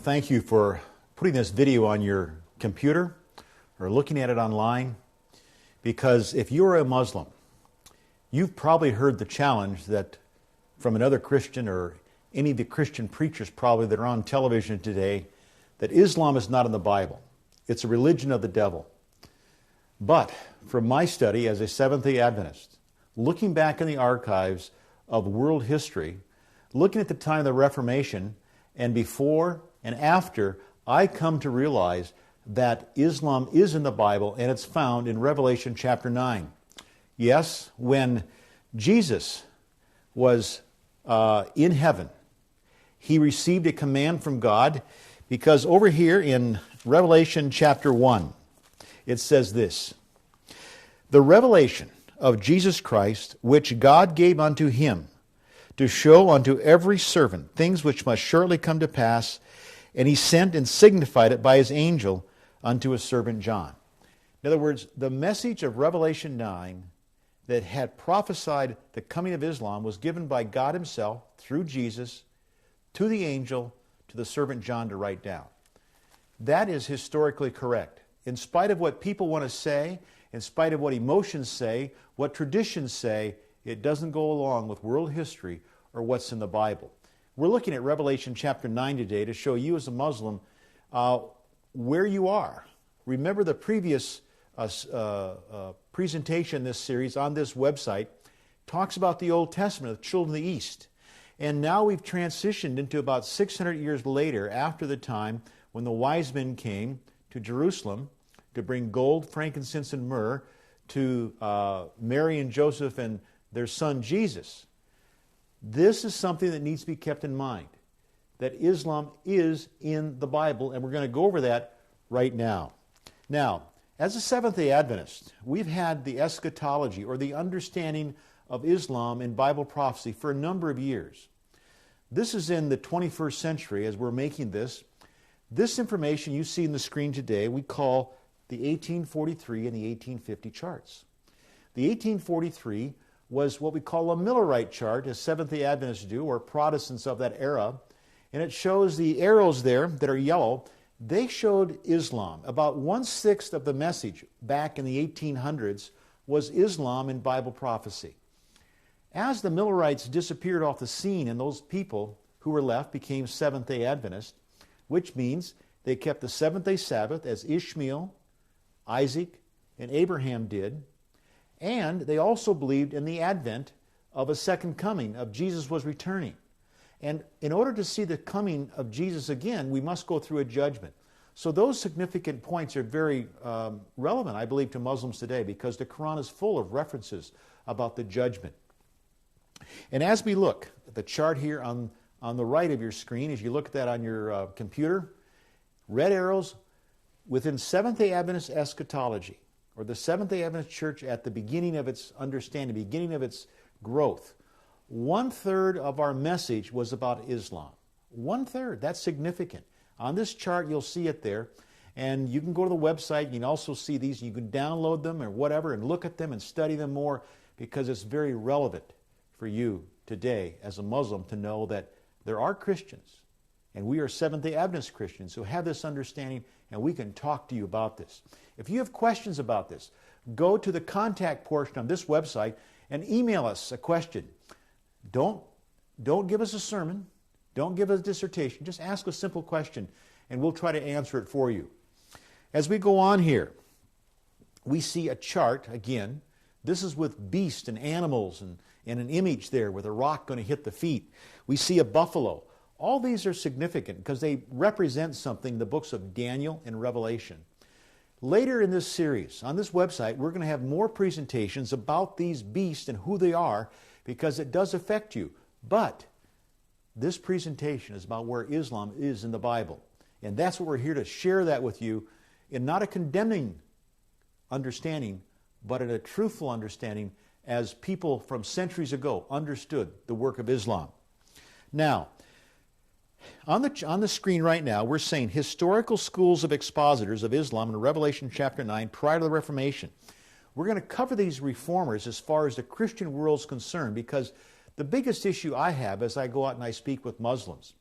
to thank you for putting this video on your computer or looking at it online, because if you're a Muslim, you've probably heard the challenge that from another Christian or any of the Christian preachers probably that are on television today, that Islam is not in the Bible. It's a religion of the devil. But from my study as a Seventh-day Adventist, looking back in the archives of world history, looking at the time of the Reformation, and before and after, I come to realize that Islam is in the Bible, and it's found in Revelation chapter 9. Yes, when Jesus was in heaven, he received a command from God, because over here in Revelation chapter 1, it says this: "The revelation of Jesus Christ, which God gave unto him, to show unto every servant things which must shortly come to pass, and he sent and signified it by his angel unto his servant John." In other words, the message of Revelation 9 that had prophesied the coming of Islam was given by God himself through Jesus to the angel, to the servant John to write down. That is historically correct. In spite of what people want to say, in spite of what emotions say, what traditions say, it doesn't go along with world history or what's in the Bible. We're looking at Revelation chapter 9 today to show you as a Muslim where you are. Remember the previous presentation in this series on this website talks about the Old Testament, the children of the East. And now we've transitioned into about 600 years later, after the time when the wise men came to Jerusalem to bring gold, frankincense, and myrrh to Mary and Joseph and their son Jesus. This is something that needs to be kept in mind, that Islam is in the Bible, and we're going to go over that right now. Now, as a Seventh-day Adventist, we've had the eschatology, or the understanding of Islam in Bible prophecy, for a number of years. This is in the 21st century as we're making this. This information you see on the screen today we call the 1843 and the 1850 charts. The 1843 was what we call a Millerite chart, as Seventh-day Adventists do, or Protestants of that era. And it shows the arrows there that are yellow. They showed Islam. About 1/6 of the message back in the 1800s was Islam in Bible prophecy. As the Millerites disappeared off the scene and those people who were left became Seventh-day Adventists, which means they kept the seventh-day Sabbath as Ishmael, Isaac, and Abraham did, and they also believed in the advent of a second coming, of Jesus was returning. And in order to see the coming of Jesus again, we must go through a judgment. So those significant points are very relevant, I believe, to Muslims today, because the Quran is full of references about the judgment. And as we look at the chart here on the right of your screen, as you look at that on your computer, red arrows within Seventh-day Adventist eschatology, or the Seventh-day Adventist Church at the beginning of its understanding, beginning of its growth. 1/3 of our message was about Islam. 1/3, that's significant. On this chart, you'll see it there. And you can go to the website, you can also see these, you can download them or whatever and look at them and study them more, because it's very relevant for you today as a Muslim to know that there are Christians, and we are Seventh-day Adventist Christians who have this understanding, and we can talk to you about this. If you have questions about this, go to the contact portion of this website and email us a question. Don't give us a sermon. Don't give us a dissertation. Just ask a simple question, and we'll try to answer it for you. As we go on here, we see a chart again. This is with beasts and animals and an image there with a rock going to hit the feet. We see a buffalo. All these are significant because they represent something in the books of Daniel and Revelation. Later in this series, on this website, we're going to have more presentations about these beasts and who they are, because it does affect you. But this presentation is about where Islam is in the Bible. And that's what we're here to share that with you, in not a condemning understanding, but in a truthful understanding, as people from centuries ago understood the work of Islam. Now, on the screen right now, we're saying historical schools of expositors of Islam in Revelation chapter 9 prior to the Reformation. We're going to cover these reformers as far as the Christian world is concerned, because the biggest issue I have as I go out and I speak with Muslims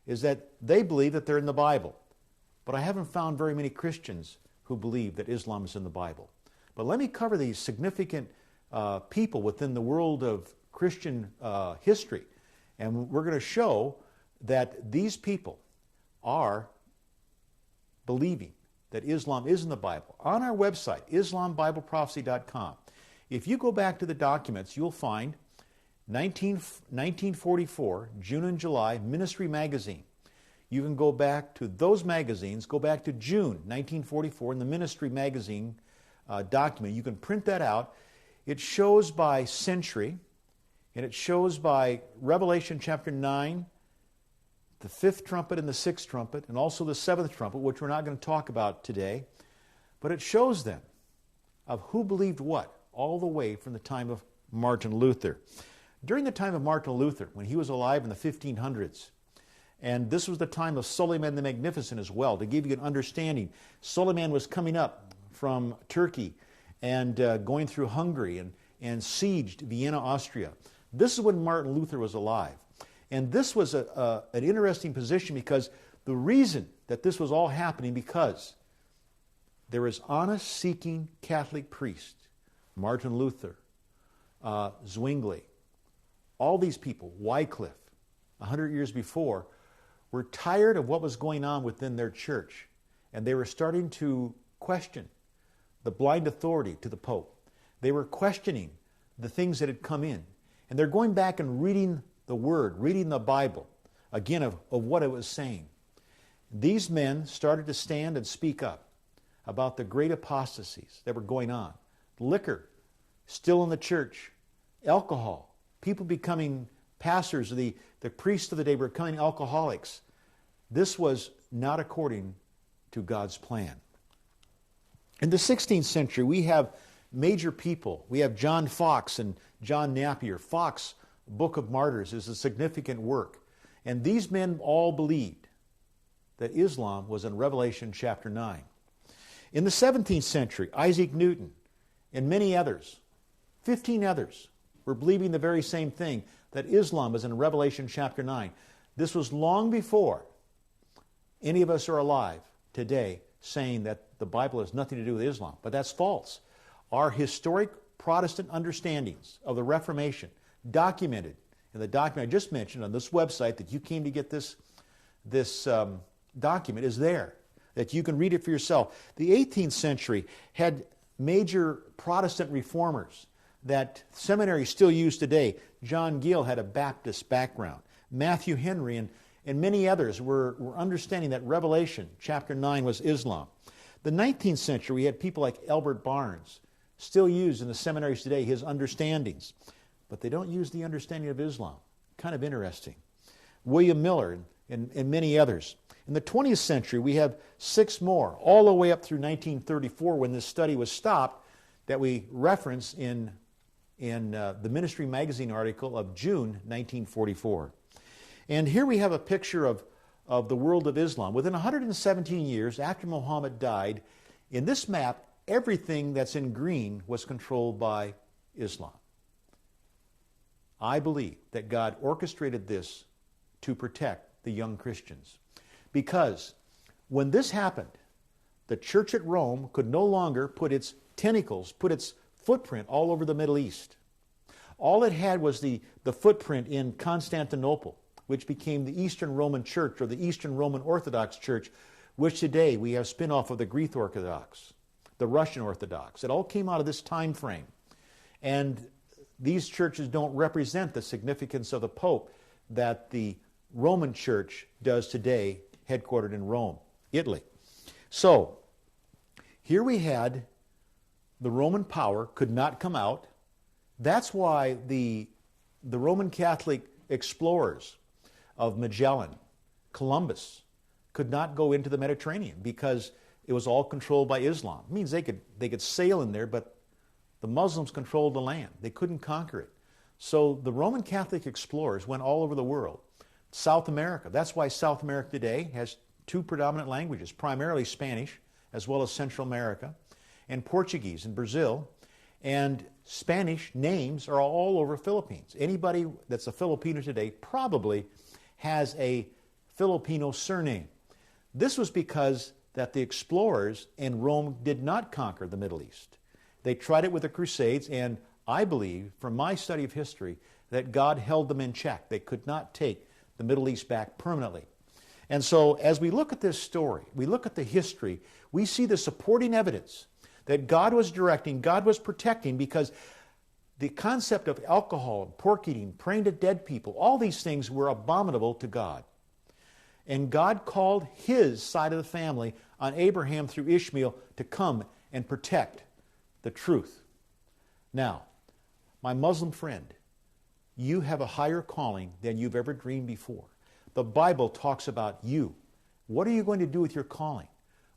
is that they believe that they're in the Bible. But I haven't found very many Christians who believe that Islam is in the Bible. But let me cover these significant people within the world of Christian history. And we're going to show that these people are believing that Islam is in the Bible. On our website, IslamBibleProphecy.com, if you go back to the documents, you'll find 1944, June and July, Ministry Magazine. You can go back to those magazines, go back to June 1944 in the Ministry Magazine document. You can print that out. It shows by century, and it shows by Revelation chapter 9, the fifth trumpet and the sixth trumpet, and also the seventh trumpet, which we're not going to talk about today. But it shows them of who believed what, all the way from the time of Martin Luther. During the time of Martin Luther, when he was alive in the 1500s, and this was the time of Suleiman the Magnificent as well, to give you an understanding, Suleiman was coming up from Turkey and going through Hungary and sieged Vienna, Austria. This is when Martin Luther was alive. And this was an interesting position because the reason that this was all happening because there was honest, seeking Catholic priests, Martin Luther, Zwingli, all these people, Wycliffe, 100 years before, were tired of what was going on within their church. And they were starting to question the blind authority to the Pope. They were questioning the things that had come in. And they're going back and reading the Word, reading the Bible, again, of what it was saying. These men started to stand and speak up about the great apostasies that were going on. Liquor, still in the church. Alcohol, people becoming pastors, the priests of the day were becoming alcoholics. This was not according to God's plan. In the 16th century, we have major people. We have John Foxe and John Napier. Foxe, Book of Martyrs, is a significant work. And these men all believed that Islam was in Revelation chapter 9. In the 17th century, Isaac Newton and many others, 15 others, were believing the very same thing, that Islam was in Revelation chapter 9. This was long before any of us are alive today saying that the Bible has nothing to do with Islam. But that's false. Our historic Protestant understandings of the Reformation, documented in the document I just mentioned on this website that you came to get this document, is there, that you can read it for yourself. The 18th century had major Protestant reformers that seminaries still use today. John Gill had a Baptist background. Matthew Henry and many others were understanding that Revelation chapter 9 was Islam. The 19th century, we had people like Albert Barnes, still used in the seminaries today, his understandings. But they don't use the understanding of Islam. Kind of interesting. William Miller and many others. In the 20th century, we have 6 more, all the way up through 1934 when this study was stopped, that we reference in the Ministry Magazine article of June 1944. And here we have a picture of the world of Islam. Within 117 years after Muhammad died, in this map, everything that's in green was controlled by Islam. I believe that God orchestrated this to protect the young Christians. Because when this happened, the church at Rome could no longer put its tentacles, put its footprint all over the Middle East. All it had was the footprint in Constantinople, which became the Eastern Roman Church, or the Eastern Roman Orthodox Church, which today we have spin-off of the Greek Orthodox, the Russian Orthodox. It all came out of this time frame. And these churches don't represent the significance of the Pope that the Roman Church does today, headquartered in Rome, Italy. So, here we had the Roman power could not come out. That's why the Roman Catholic explorers of Magellan, Columbus, could not go into the Mediterranean because it was all controlled by Islam. It means they could sail in there, but the Muslims controlled the land. They couldn't conquer it. So the Roman Catholic explorers went all over the world. South America. That's why South America today has 2 predominant languages, primarily Spanish, as well as Central America, and Portuguese in Brazil. And Spanish names are all over Philippines. Anybody that's a Filipino today probably has a Filipino surname. This was because that the explorers in Rome did not conquer the Middle East. They tried it with the Crusades, and I believe, from my study of history, that God held them in check. They could not take the Middle East back permanently. And so as we look at this story, we look at the history, we see the supporting evidence that God was directing, God was protecting, because the concept of alcohol, pork eating, praying to dead people, all these things were abominable to God. And God called his side of the family on Abraham through Ishmael to come and protect the truth. Now, my Muslim friend, you have a higher calling than you've ever dreamed before. The Bible talks about you. What are you going to do with your calling?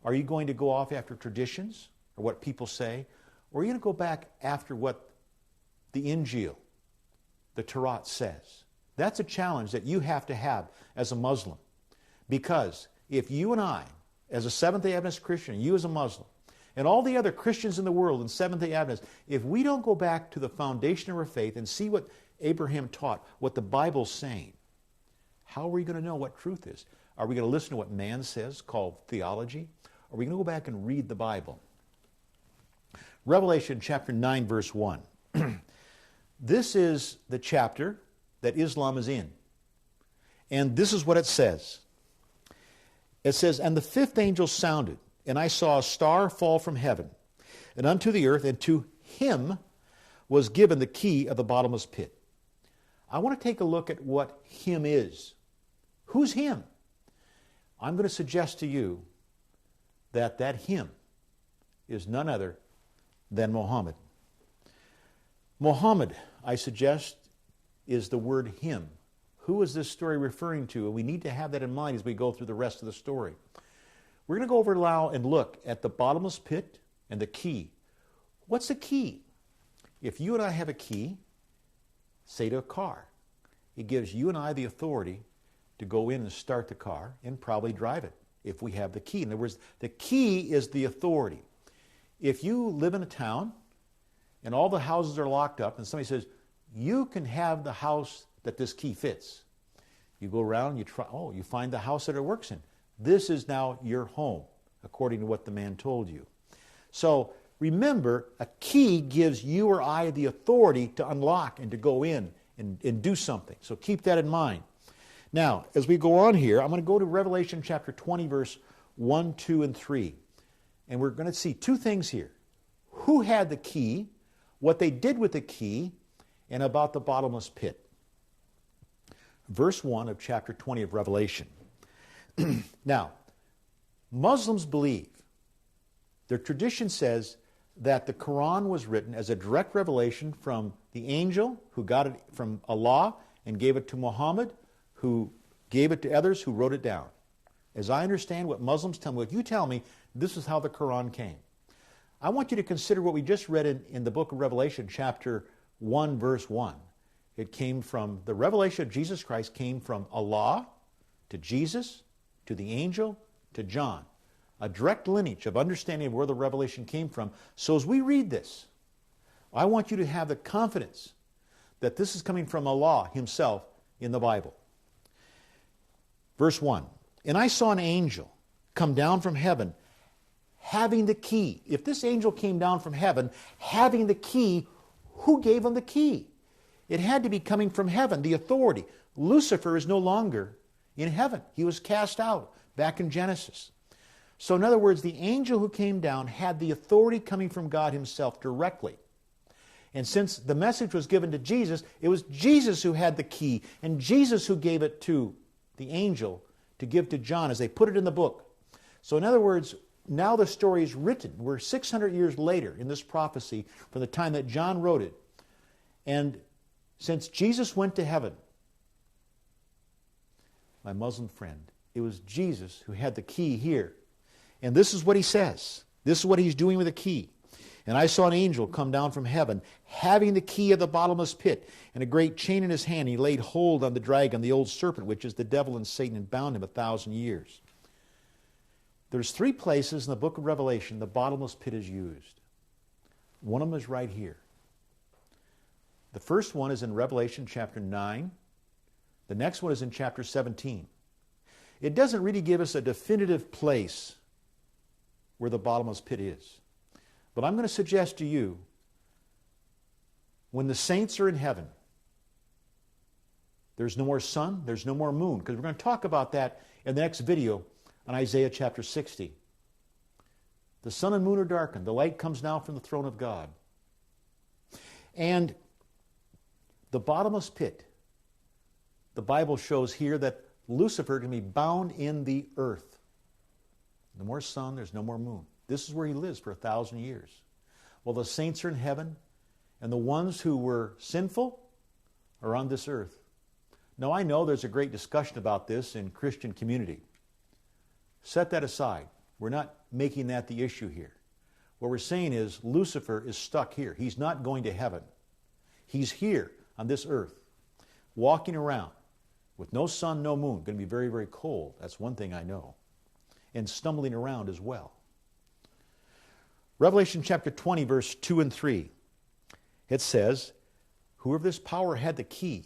Are you going to go off after traditions or what people say? Or are you going to go back after what the Injil, the Torah says? That's a challenge that you have to have as a Muslim. Because if you and I, as a Seventh-day Adventist Christian, you as a Muslim, and all the other Christians in the world and Seventh-day Adventists, if we don't go back to the foundation of our faith and see what Abraham taught, what the Bible's saying, how are we going to know what truth is? Are we going to listen to what man says, called theology? Or are we going to go back and read the Bible? Revelation chapter 9, verse 1. This is the chapter that Islam is in. And this is what it says. It says, "And the fifth angel sounded, and I saw a star fall from heaven, and unto the earth, and to him was given the key of the bottomless pit." I want to take a look at what him is. Who's him? I'm going to suggest to you that him is none other than Muhammad. Muhammad, I suggest, is the word him. Who is this story referring to? And we need to have that in mind as we go through the rest of the story. We're going to go over now and look at the bottomless pit and the key. What's the key? If you and I have a key, say to a car, it gives you and I the authority to go in and start the car and probably drive it if we have the key. In other words, the key is the authority. If you live in a town and all the houses are locked up and somebody says, you can have the house that this key fits. You go around, you find the house that it works in. This is now your home, according to what the man told you. So remember, a key gives you or I the authority to unlock and to go in and do something. So keep that in mind. Now, as we go on here, I'm going to go to Revelation chapter 20, verse 1, 2, and 3. And we're going to see two things here. Who had the key, what they did with the key, and about the bottomless pit. Verse 1 of chapter 20 of Revelation. Now, Muslims believe, their tradition says that the Quran was written as a direct revelation from the angel who got it from Allah and gave it to Muhammad, who gave it to others who wrote it down. As I understand what Muslims tell me, what you tell me, this is how the Quran came. I want you to consider what we just read in the book of Revelation, chapter 1, verse 1. It came from, the revelation of Jesus Christ came from Allah to Jesus, to the angel, to John. A direct lineage of understanding of where the revelation came from. So as we read this, I want you to have the confidence that this is coming from Allah himself in the Bible. Verse 1, "And I saw an angel come down from heaven, having the key." If this angel came down from heaven, having the key, who gave him the key? It had to be coming from heaven, the authority. Lucifer is no longer in heaven. He was cast out back in Genesis. So in other words, the angel who came down had the authority coming from God himself directly. And since the message was given to Jesus, it was Jesus who had the key, and Jesus who gave it to the angel to give to John as they put it in the book. So in other words, now the story is written. We're 600 years later in this prophecy from the time that John wrote it. And since Jesus went to heaven, my Muslim friend, it was Jesus who had the key here. And this is what he says. This is what he's doing with the key. "And I saw an angel come down from heaven, having the key of the bottomless pit, and a great chain in his hand. He laid hold on the dragon, the old serpent, which is the devil and Satan, and bound him 1,000 years. There's 3 places in the book of Revelation the bottomless pit is used. One of them is right here. The first one is in Revelation chapter 9. The next one is in chapter 17. it doesn't really give us a definitive place where the bottomless pit is. But I'm going to suggest to you, when the saints are in heaven, there's no more sun, there's no more moon, because we're going to talk about that in the next video on Isaiah chapter 60. The sun and moon are darkened. The light comes now from the throne of God. And the bottomless pit, the Bible shows here that Lucifer can be bound in the earth. No more sun, there's no more moon. This is where he lives for 1,000 years. Well, the saints are in heaven, and the ones who were sinful are on this earth. Now, I know there's a great discussion about this in Christian community. Set that aside. We're not making that the issue here. What we're saying is Lucifer is stuck here. He's not going to heaven. He's here on this earth, walking around with no sun, no moon. Going to be very, very cold. That's one thing I know. And stumbling around as well. Revelation chapter 20, verse 2 and 3. It says, whoever this power had the key,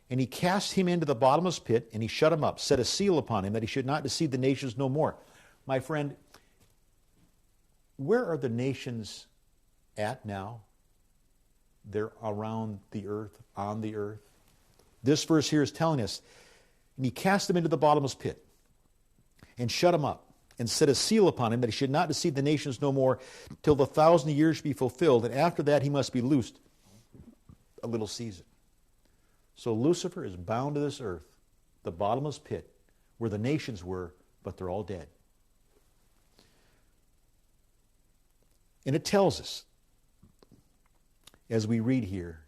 and he cast him into the bottomless pit, and he shut him up, set a seal upon him, that he should not deceive the nations no more. My friend, where are the nations at now? They're around the earth, on the earth. This verse here is telling us, and he cast him into the bottomless pit, and shut him up, and set a seal upon him, that he should not deceive the nations no more, till the 1,000 years be fulfilled, and after that he must be loosed a little season. So Lucifer is bound to this earth, the bottomless pit, where the nations were, but they're all dead. And it tells us, as we read here,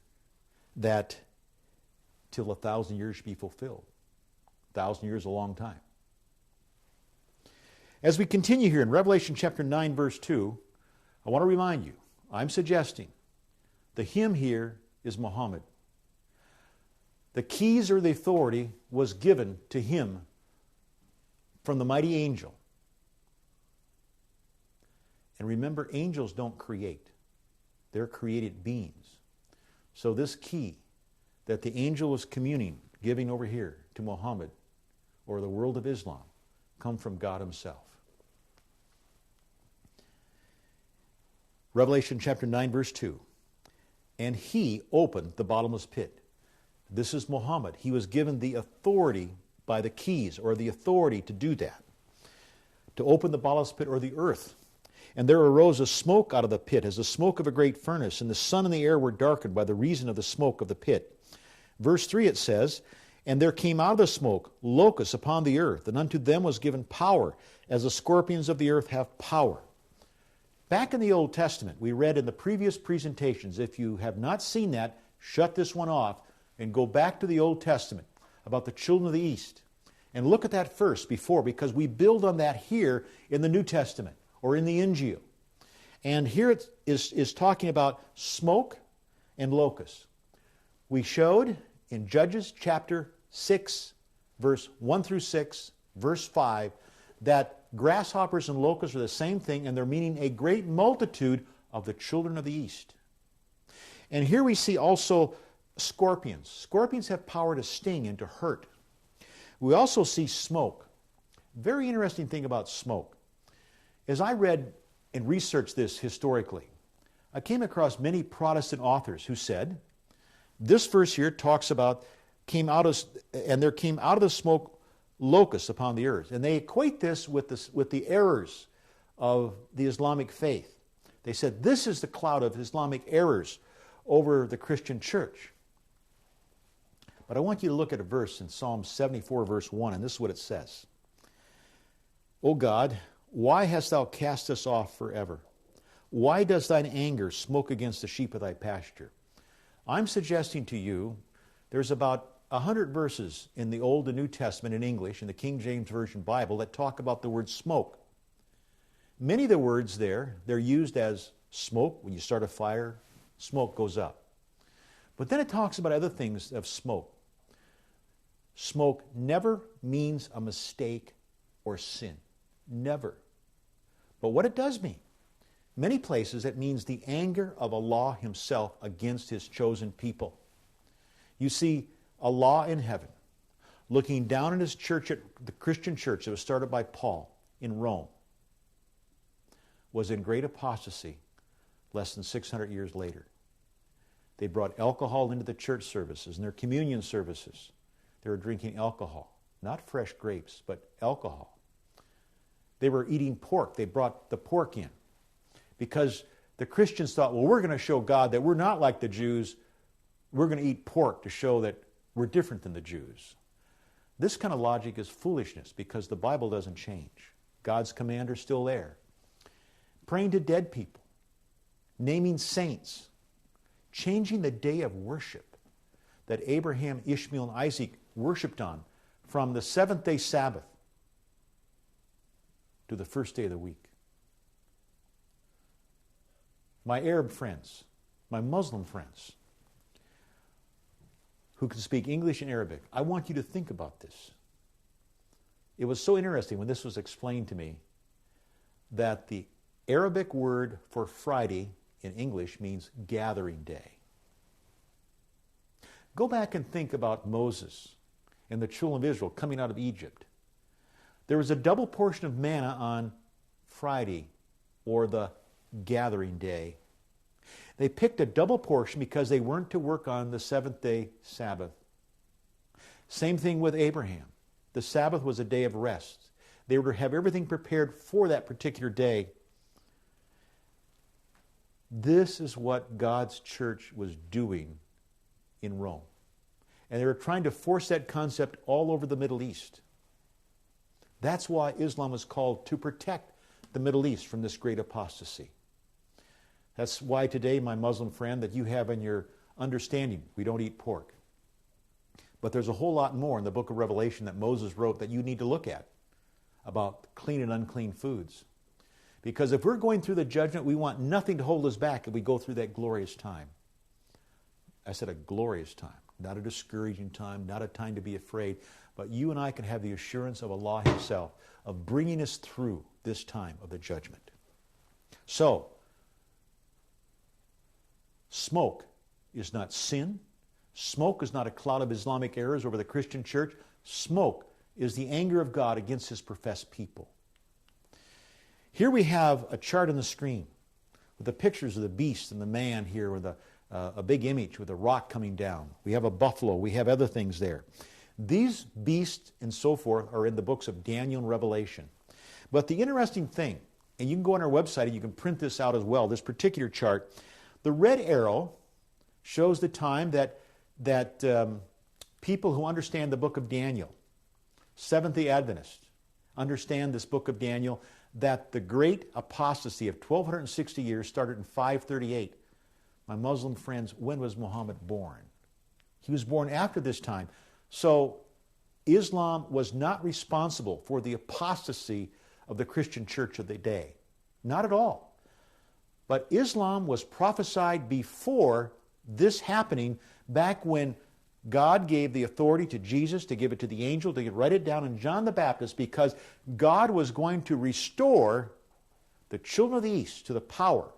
that till 1,000 years be fulfilled. 1,000 years is a long time. As we continue here in Revelation chapter 9, verse 2, I want to remind you, I'm suggesting the him here is Muhammad. The keys or the authority was given to him from the mighty angel. And remember, angels don't create. They're created beings. So this key that the angel was giving over here to Muhammad or the world of Islam, come from God himself. Revelation chapter 9, verse 2. And he opened the bottomless pit. This is Muhammad. He was given the authority by the keys, or the authority to do that, to open the bottomless pit or the earth. And there arose a smoke out of the pit, as the smoke of a great furnace, and the sun and the air were darkened by the reason of the smoke of the pit. Verse 3 it says, and there came out of the smoke locusts upon the earth, and unto them was given power, as the scorpions of the earth have power. Back in the Old Testament, we read in the previous presentations, if you have not seen that, shut this one off and go back to the Old Testament about the children of the East. And look at that first before, because we build on that here in the New Testament or in the Injil. And here it is talking about smoke and locusts. We showed in Judges chapter 6, verse 1 through 6, verse 5, that grasshoppers and locusts are the same thing, and they're meaning a great multitude of the children of the East. And here we see also scorpions. Scorpions have power to sting and to hurt. We also see smoke. Very interesting thing about smoke. As I read and researched this historically, I came across many Protestant authors who said, this verse here talks about there came out of the smoke locusts upon the earth. And they equate this with the errors of the Islamic faith. They said this is the cloud of Islamic errors over the Christian church. But I want you to look at a verse in Psalm 74, verse 1, and this is what it says. O God, why hast thou cast us off forever? Why does thine anger smoke against the sheep of thy pasture? I'm suggesting to you there's about 100 verses in the Old and New Testament in English, in the King James Version Bible, that talk about the word smoke. Many of the words there, they're used as smoke. When you start a fire, smoke goes up. But then it talks about other things of smoke. Smoke never means a mistake or sin. Never. But what it does mean, many places it means the anger of Allah himself against his chosen people. You see, Allah in heaven, looking down at his church, at the Christian church that was started by Paul in Rome, was in great apostasy less than 600 years later. They brought alcohol into the church services and their communion services. They were drinking alcohol, not fresh grapes, but alcohol. They were eating pork. They brought the pork in because the Christians thought, well, we're going to show God that we're not like the Jews. We're going to eat pork to show that we're different than the Jews. This kind of logic is foolishness because the Bible doesn't change. God's command are still there. Praying to dead people, naming saints, changing the day of worship that Abraham, Ishmael, and Isaac worshipped on from the seventh-day Sabbath to the first day of the week. My Arab friends, my Muslim friends, who can speak English and Arabic, I want you to think about this. It was so interesting when this was explained to me that the Arabic word for Friday in English means gathering day. Go back and think about Moses and the children of Israel coming out of Egypt. There was a double portion of manna on Friday, or the gathering day. They picked a double portion because they weren't to work on the seventh-day Sabbath. Same thing with Abraham. The Sabbath was a day of rest. They were to have everything prepared for that particular day. This is what God's church was doing in Rome. And they were trying to force that concept all over the Middle East. That's why Islam is called to protect the Middle East from this great apostasy. That's why today, my Muslim friend, that you have in your understanding, we don't eat pork. But there's a whole lot more in the book of Revelation that Moses wrote that you need to look at about clean and unclean foods. Because if we're going through the judgment, we want nothing to hold us back if we go through that glorious time. I said a glorious time, not a discouraging time, not a time to be afraid, but you and I can have the assurance of Allah Himself of bringing us through this time of the judgment. So, smoke is not sin. Smoke is not a cloud of Islamic errors over the Christian church. Smoke is the anger of God against His professed people. Here we have a chart on the screen with the pictures of the beast and the man here with a big image with a rock coming down. We have a buffalo. We have other things there. These beasts and so forth are in the books of Daniel and Revelation. But the interesting thing, and you can go on our website and you can print this out as well, this particular chart, the red arrow shows the time that people who understand the book of Daniel, Seventh-day Adventists, understand this book of Daniel, that the great apostasy of 1260 years started in 538. My Muslim friends, when was Muhammad born? He was born after this time. So Islam was not responsible for the apostasy of the Christian church of the day. Not at all. But Islam was prophesied before this happening, back when God gave the authority to Jesus to give it to the angel, to write it down in John the Baptist, because God was going to restore the children of the East to the power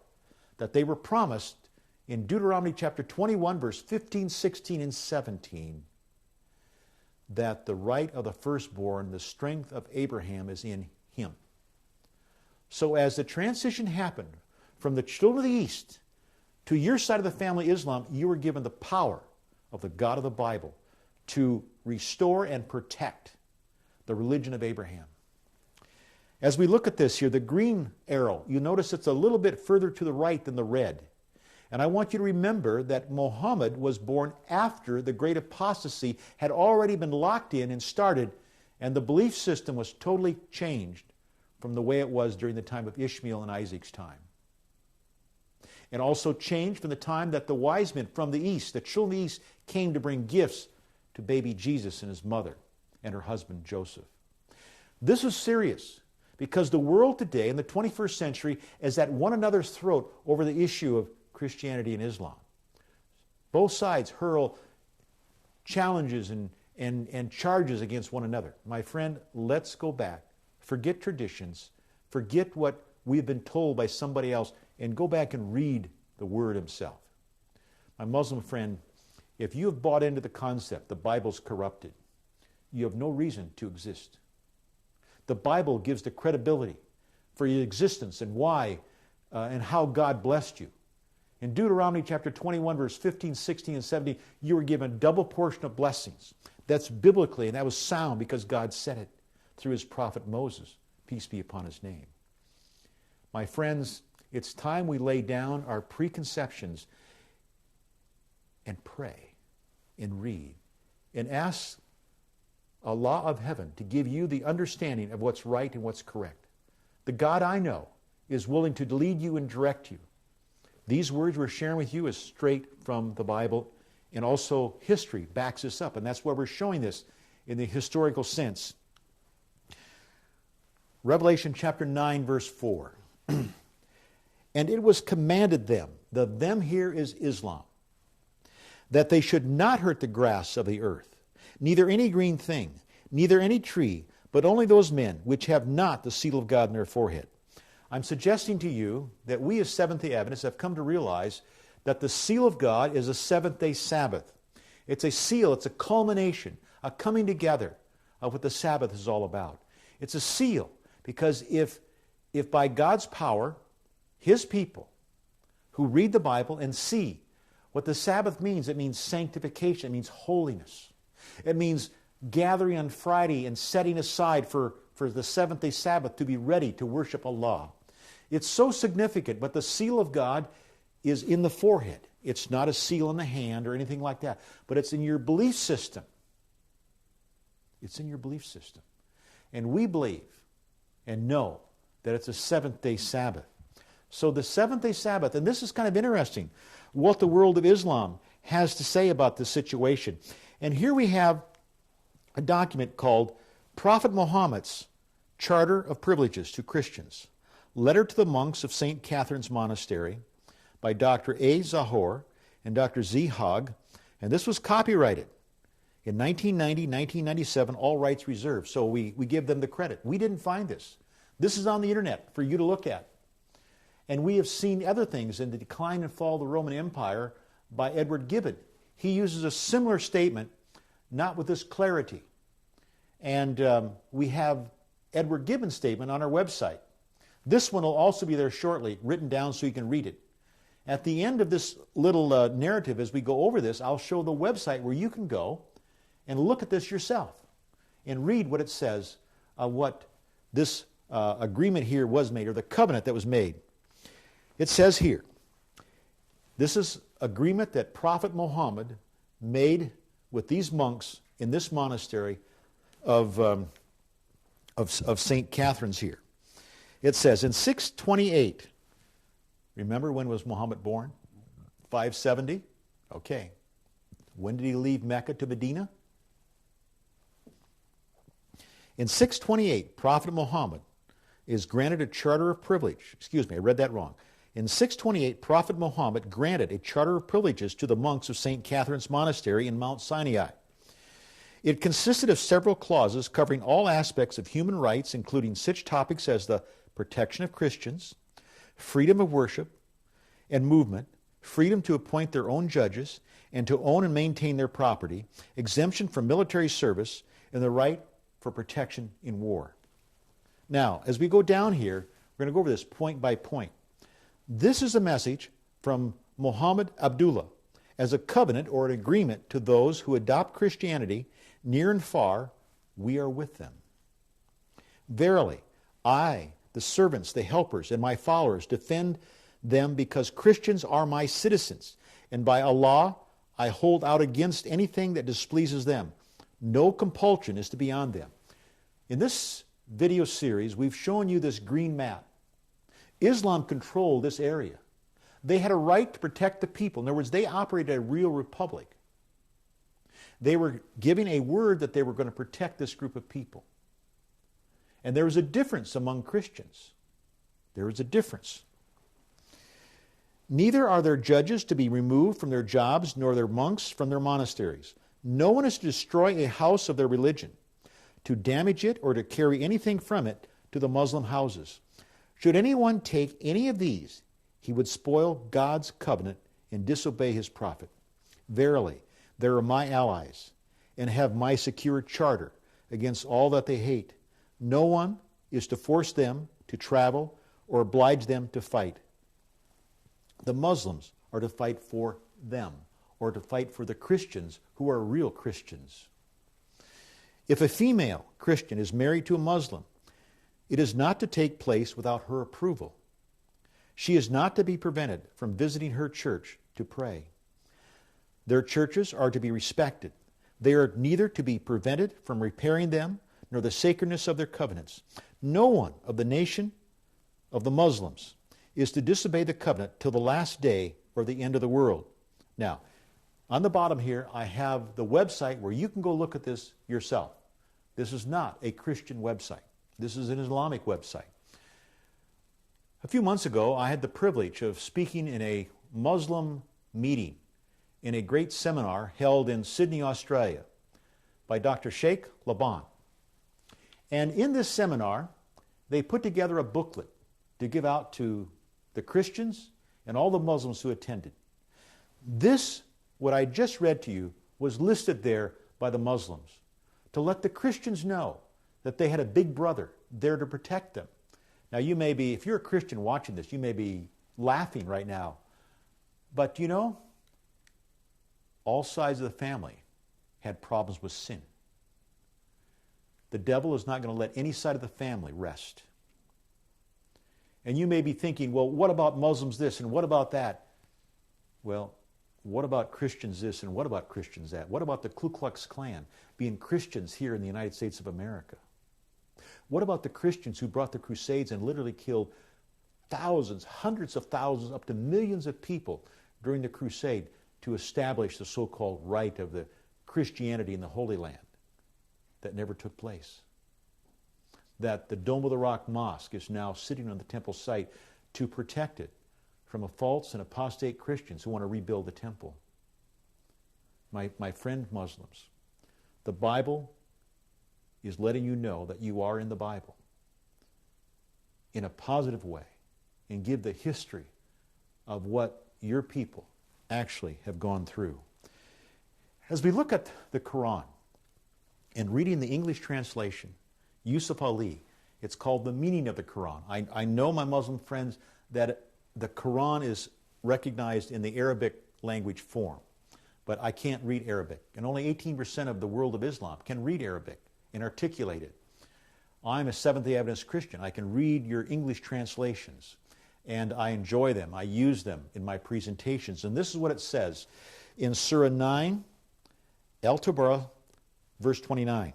that they were promised in Deuteronomy chapter 21, verse 15, 16, and 17, that the right of the firstborn, the strength of Abraham, is in him. So as the transition happened from the children of the East to your side of the family, Islam, you were given the power of the God of the Bible to restore and protect the religion of Abraham. As we look at this here, the green arrow, you notice it's a little bit further to the right than the red. And I want you to remember that Muhammad was born after the great apostasy had already been locked in and started, and the belief system was totally changed from the way it was during the time of Ishmael and Isaac's time. And also changed from the time that the wise men from the east, the children of the east, came to bring gifts to baby Jesus and his mother and her husband Joseph. This is serious because the world today in the 21st century is at one another's throat over the issue of Christianity and Islam. Both sides hurl challenges and charges against one another. My friend, let's go back. Forget traditions. Forget what we've been told by somebody else, and go back and read the Word Himself. My Muslim friend, if you have bought into the concept the Bible's corrupted, you have no reason to exist. The Bible gives the credibility for your existence and why and how God blessed you. In Deuteronomy chapter 21, verse 15, 16, and 17, you were given a double portion of blessings. That's biblically, and that was sound because God said it through his prophet Moses. Peace be upon his name. My friends, it's time we lay down our preconceptions and pray and read and ask Allah of heaven to give you the understanding of what's right and what's correct. The God I know is willing to lead you and direct you. These words we're sharing with you is straight from the Bible, and also history backs this up, and that's why we're showing this in the historical sense. Revelation chapter 9, verse 4. And it was commanded them, the them here is Islam, that they should not hurt the grass of the earth, neither any green thing, neither any tree, but only those men which have not the seal of God in their forehead. I'm suggesting to you that we as Seventh-day Adventists have come to realize that the seal of God is a seventh-day Sabbath. It's a seal, it's a culmination, a coming together of what the Sabbath is all about. It's a seal because if by God's power, his people who read the Bible and see what the Sabbath means, it means sanctification, it means holiness. It means gathering on Friday and setting aside for the seventh-day Sabbath to be ready to worship Allah. It's so significant, but the seal of God is in the forehead. It's not a seal in the hand or anything like that, but it's in your belief system. It's in your belief system. And we believe and know that it's a seventh-day Sabbath. So the seventh-day Sabbath, and this is kind of interesting, what the world of Islam has to say about this situation. And here we have a document called Prophet Muhammad's Charter of Privileges to Christians, Letter to the Monks of St. Catherine's Monastery by Dr. A. Zahor and Dr. Z. Hogg, and this was copyrighted in 1990, 1997, all rights reserved. So we give them the credit. We didn't find this. This is on the internet for you to look at. And we have seen other things in The Decline and Fall of the Roman Empire by Edward Gibbon. He uses a similar statement, not with this clarity. And we have Edward Gibbon's statement on our website. This one will also be there shortly, written down so you can read it. At the end of this little narrative, as we go over this, I'll show the website where you can go and look at this yourself and read what it says, what this agreement here was made, or the covenant that was made. It says here, this is agreement that Prophet Muhammad made with these monks in this monastery of St. Catherine's here. It says, in 628, remember when was Muhammad born? 570? Okay. When did he leave Mecca to Medina? In 628, Prophet Muhammad is granted a charter of privilege. Excuse me, I read that wrong. In 628, Prophet Muhammad granted a charter of privileges to the monks of St. Catherine's Monastery in Mount Sinai. It consisted of several clauses covering all aspects of human rights, including such topics as the protection of Christians, freedom of worship and movement, freedom to appoint their own judges, and to own and maintain their property, exemption from military service, and the right for protection in war. Now, as we go down here, we're going to go over this point by point. This is a message from Muhammad Abdullah as a covenant or an agreement to those who adopt Christianity near and far. We are with them. Verily, I, the servants, the helpers, and my followers defend them because Christians are my citizens, and by Allah I hold out against anything that displeases them. No compulsion is to be on them. In this video series, we've shown you this green map. Islam controlled this area. They had a right to protect the people. In other words, they operated a real republic. They were giving a word that they were going to protect this group of people. And there was a difference among Christians. There is a difference. Neither are their judges to be removed from their jobs, nor their monks from their monasteries. No one is to destroy a house of their religion, to damage it, or to carry anything from it to the Muslim houses. Should anyone take any of these, he would spoil God's covenant and disobey his prophet. Verily, they are my allies and have my secure charter, against all that they hate. No one is to force them to travel or oblige them to fight. The Muslims are to fight for them, or to fight for the Christians who are real Christians. If a female Christian is married to a Muslim, it is not to take place without her approval. She is not to be prevented from visiting her church to pray. Their churches are to be respected. They are neither to be prevented from repairing them, nor the sacredness of their covenants. No one of the nation of the Muslims is to disobey the covenant till the last day or the end of the world. Now, on the bottom here, I have the website where you can go look at this yourself. This is not a Christian website. This is an Islamic website. A few months ago, I had the privilege of speaking in a Muslim meeting in a great seminar held in Sydney, Australia by Dr. Sheikh Laban. And in this seminar, they put together a booklet to give out to the Christians and all the Muslims who attended. This, what I just read to you, was listed there by the Muslims to let the Christians know that they had a big brother there to protect them. Now you may be, if you're a Christian watching this, you may be laughing right now. But you know, all sides of the family had problems with sin. The devil is not going to let any side of the family rest. And you may be thinking, well, what about Muslims this and what about that? Well, what about Christians this and what about Christians that? What about the Ku Klux Klan being Christians here in the United States of America? What about the Christians who brought the Crusades and literally killed thousands, hundreds of thousands, up to millions of people during the Crusade to establish the so-called right of the Christianity in the Holy Land that never took place? That the Dome of the Rock Mosque is now sitting on the temple site to protect it from a false and apostate Christians who want to rebuild the temple. My friend Muslims, the Bible is letting you know that you are in the Bible in a positive way and give the history of what your people actually have gone through. As we look at the Quran and reading the English translation, Yusuf Ali, it's called The Meaning of the Quran. I know, my Muslim friends, that the Quran is recognized in the Arabic language form, but I can't read Arabic. And only 18% of the world of Islam can read Arabic and articulate it. I'm a Seventh-day Adventist Christian. I can read your English translations, and I enjoy them. I use them in my presentations. And this is what it says in Surah 9, Al-Tabarah, verse 29.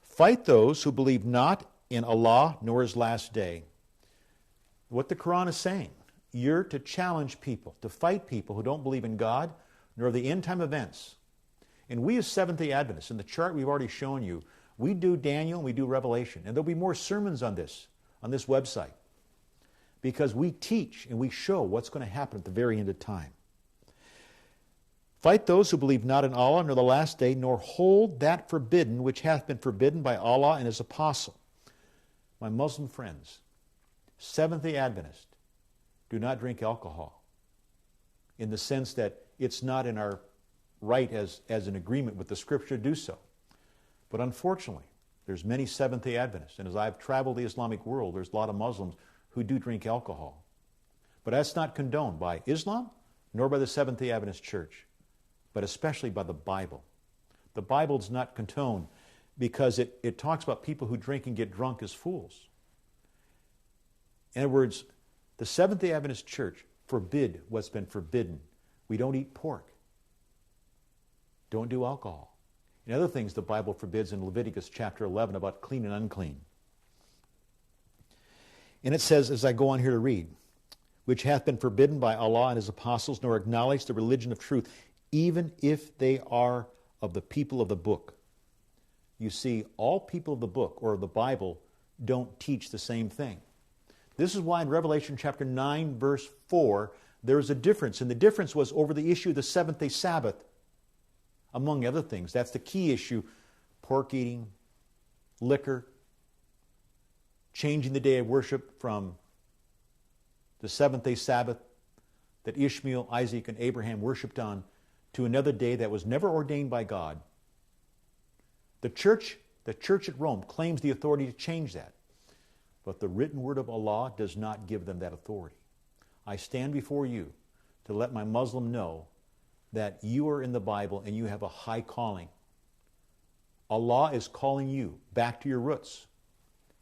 Fight those who believe not in Allah nor His last day. What the Quran is saying, you're to challenge people, to fight people who don't believe in God nor the end-time events. And we as Seventh-day Adventists, in the chart we've already shown you, we do Daniel and we do Revelation. And there'll be more sermons on this website, because we teach and we show what's going to happen at the very end of time. Fight those who believe not in Allah nor the last day, nor hold that forbidden which hath been forbidden by Allah and His apostle. My Muslim friends, Seventh-day Adventists do not drink alcohol in the sense that it's not in our right as an agreement with the Scripture to do so. But unfortunately, there's many Seventh-day Adventists, and as I've traveled the Islamic world, there's a lot of Muslims who do drink alcohol. But that's not condoned by Islam nor by the Seventh-day Adventist Church, but especially by the Bible. The Bible does not condone because it talks about people who drink and get drunk as fools. In other words, the Seventh-day Adventist Church forbid what's been forbidden. We don't eat pork. Don't do alcohol. And other things the Bible forbids in Leviticus chapter 11 about clean and unclean. And it says, as I go on here to read, which hath been forbidden by Allah and His apostles, nor acknowledge the religion of truth, even if they are of the people of the book. You see, all people of the book or of the Bible don't teach the same thing. This is why in Revelation chapter 9, verse 4, there is a difference. And the difference was over the issue of the seventh-day Sabbath, among other things. That's the key issue. Pork eating, liquor, changing the day of worship from the seventh-day Sabbath that Ishmael, Isaac, and Abraham worshipped on to another day that was never ordained by God. The church at Rome claims the authority to change that. But the written word of Allah does not give them that authority. I stand before you to let my Muslim know that you are in the Bible and you have a high calling. Allah is calling you back to your roots,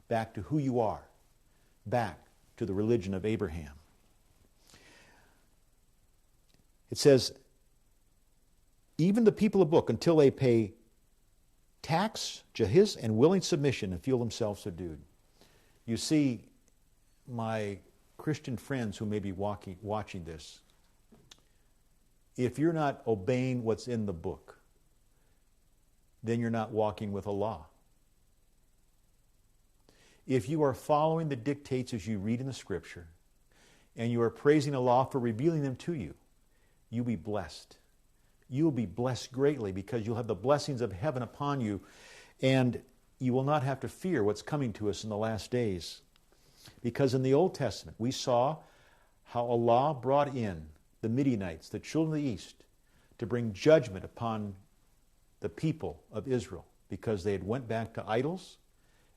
back to who you are, back to the religion of Abraham. It says, even the people of the book, until they pay tax, jahiz, and willing submission and feel themselves subdued. You see, my Christian friends who may be watching this, if you're not obeying what's in the book, then you're not walking with Allah. If you are following the dictates as you read in the Scripture, and you are praising Allah for revealing them to you, you'll be blessed. You'll be blessed greatly because you'll have the blessings of heaven upon you, and you will not have to fear what's coming to us in the last days. Because in the Old Testament, we saw how Allah brought in the Midianites, the children of the East, to bring judgment upon the people of Israel because they had went back to idols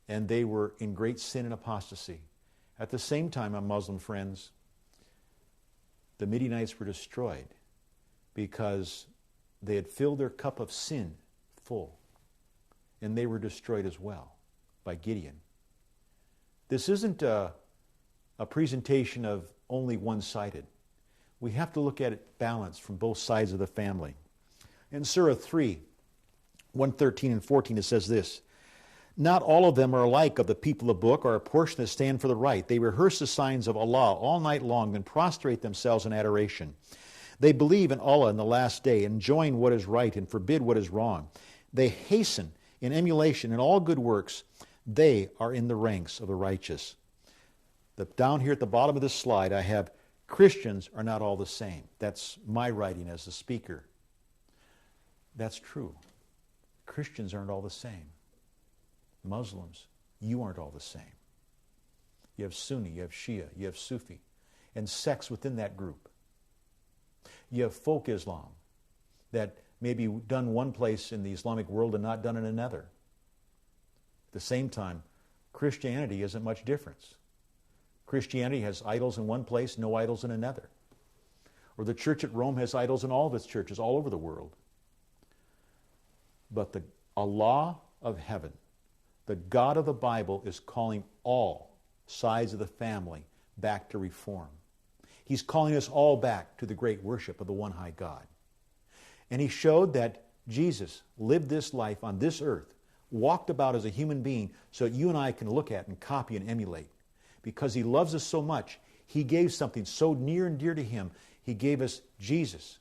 and they were in great sin and apostasy. At the same time, my Muslim friends, the Midianites were destroyed because they had filled their cup of sin full, and they were destroyed as well by Gideon. This isn't a presentation of only one-sided. We have to look at it balanced from both sides of the family. In Surah 3, 1:13 and 14, it says this, not all of them are alike of the people of the book or a portion that stand for the right. They rehearse the signs of Allah all night long and prostrate themselves in adoration. They believe in Allah in the last day, enjoin what is right and forbid what is wrong. They hasten in emulation in all good works. They are in the ranks of the righteous. Down here at the bottom of this slide, I have Christians are not all the same. That's my writing as the speaker. That's true. Christians aren't all the same. Muslims, you aren't all the same. You have Sunni, you have Shia, you have Sufi, and sects within that group. You have folk Islam that may be done one place in the Islamic world and not done in another. At the same time, Christianity isn't much difference. Christianity has idols in one place, no idols in another. Or the church at Rome has idols in all of its churches all over the world. But the Allah of heaven, the God of the Bible, is calling all sides of the family back to reform. He's calling us all back to the great worship of the one high God. And he showed that Jesus lived this life on this earth, walked about as a human being so that you and I can look at and copy and emulate. Because he loves us so much, he gave something so near and dear to him. He gave us Jesus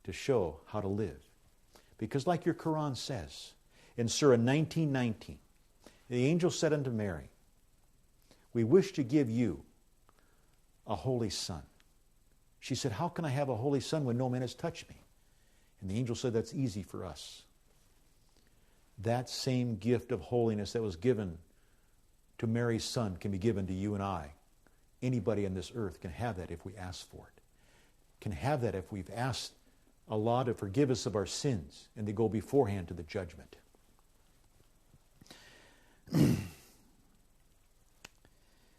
to show how to live. Because like your Quran says, in Surah 19:19, the angel said unto Mary, we wish to give you a holy son. She said, how can I have a holy son when no man has touched me? And the angel said, that's easy for us. That same gift of holiness that was given to Mary's son can be given to you and I. Anybody on this earth can have that if we ask for it. Can have that if we've asked Allah to forgive us of our sins and to go beforehand to the judgment. It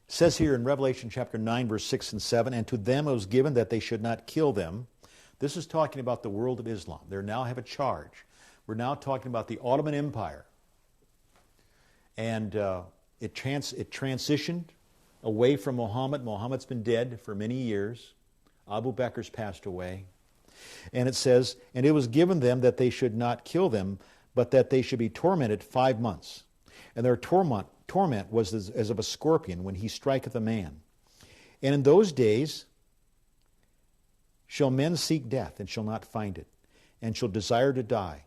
says here in Revelation chapter 9, verse 6 and 7, and to them it was given that they should not kill them. This is talking about the world of Islam. They now have a charge. We're now talking about the Ottoman Empire. And it transitioned away from Muhammad. Muhammad's been dead for many years. Abu Bakr's passed away. And it says, and it was given them that they should not kill them, but that they should be tormented 5 months. And their torment was as of a scorpion when he striketh a man. And in those days shall men seek death, and shall not find it, and shall desire to die,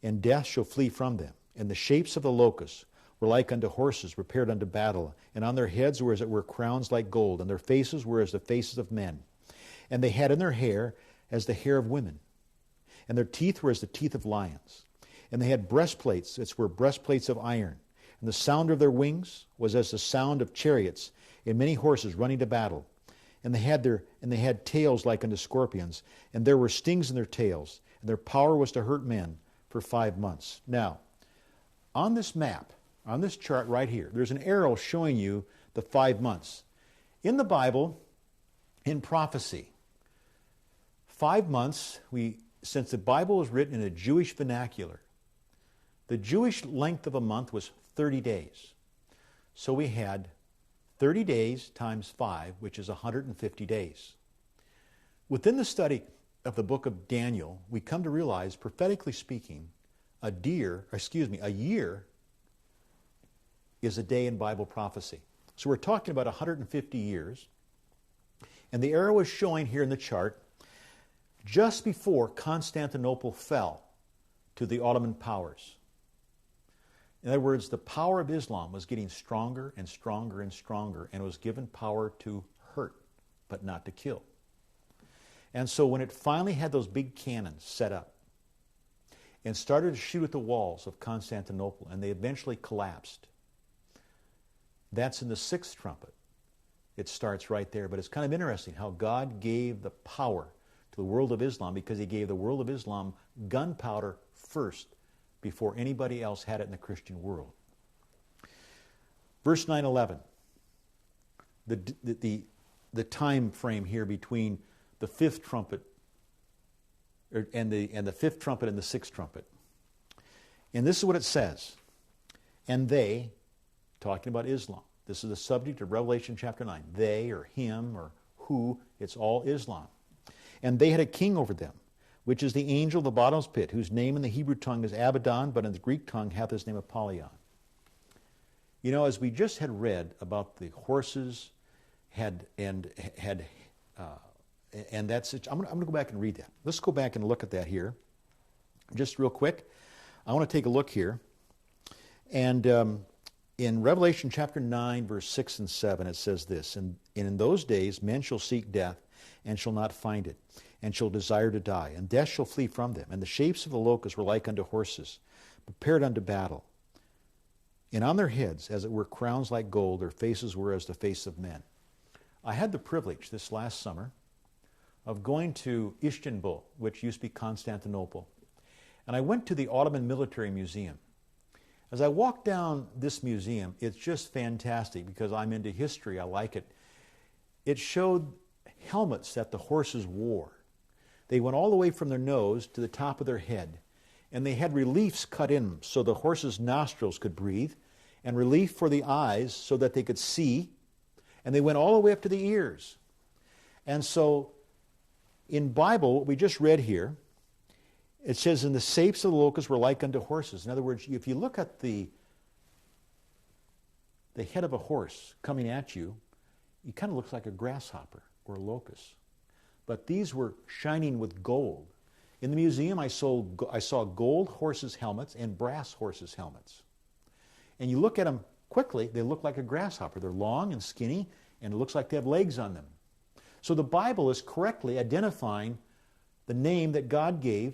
and death shall flee from them. And the shapes of the locusts were like unto horses prepared unto battle, and on their heads were as it were crowns like gold, and their faces were as the faces of men. And they had in their hair as the hair of women, and their teeth were as the teeth of lions. And they had breastplates, as were breastplates of iron. And the sound of their wings was as the sound of chariots, and many horses running to battle. And they had tails like unto scorpions, and there were stings in their tails, and their power was to hurt men. for 5 months. Now, on this map, on this chart right here, there's an arrow showing you the 5 months. In the Bible, in prophecy, 5 months, since the Bible was written in a Jewish vernacular, the Jewish length of a month was 30 days. So we had 30 days times 5, which is 150 days. Within the study of the book of Daniel, we come to realize, prophetically speaking, a year is a day in Bible prophecy. So we're talking about 150 years. And the arrow is showing here in the chart just before Constantinople fell to the Ottoman powers. In other words, the power of Islam was getting stronger and stronger and stronger, and was given power to hurt, but not to kill. And so when it finally had those big cannons set up and started to shoot at the walls of Constantinople, and they eventually collapsed, that's in the 6th trumpet. It starts right there. But it's kind of interesting how God gave the power to the world of Islam, because he gave the world of Islam gunpowder first before anybody else had it in the Christian world. Verse 9:11. The time frame here between the 5th trumpet and the 5th trumpet and the 6th trumpet. And this is what it says. And they, talking about Islam, this is the subject of Revelation chapter 9. They, or him, or who, it's all Islam. And they had a king over them, which is the angel of the bottomless pit, whose name in the Hebrew tongue is Abaddon, but in the Greek tongue hath his name Apollyon. You know, as we just had read about the horses, and that's it. I'm going to go back and read that. Let's go back and look at that here, just real quick. I want to take a look here, and in Revelation chapter 9, verse 6 and 7, it says this: and in those days men shall seek death, and shall not find it, and shall desire to die, and death shall flee from them. And the shapes of the locusts were like unto horses, prepared unto battle. And on their heads, as it were, crowns like gold, their faces were as the face of men. I had the privilege this last summer of going to Istanbul, which used to be Constantinople. And I went to the Ottoman Military Museum. As I walked down this museum, it's just fantastic because I'm into history, I like it. It showed helmets that the horses wore. They went all the way from their nose to the top of their head, and they had reliefs cut in them so the horses' nostrils could breathe, and relief for the eyes so that they could see, and they went all the way up to the ears. And so in Bible, what we just read here, it says, and the shapes of the locusts were like unto horses. In other words, if you look at the head of a horse coming at you, it kind of looks like a grasshopper or a locust. But these were shining with gold. In the museum, I saw gold horses' helmets and brass horses' helmets. And you look at them quickly, they look like a grasshopper. They're long and skinny, and it looks like they have legs on them. So the Bible is correctly identifying the name that God gave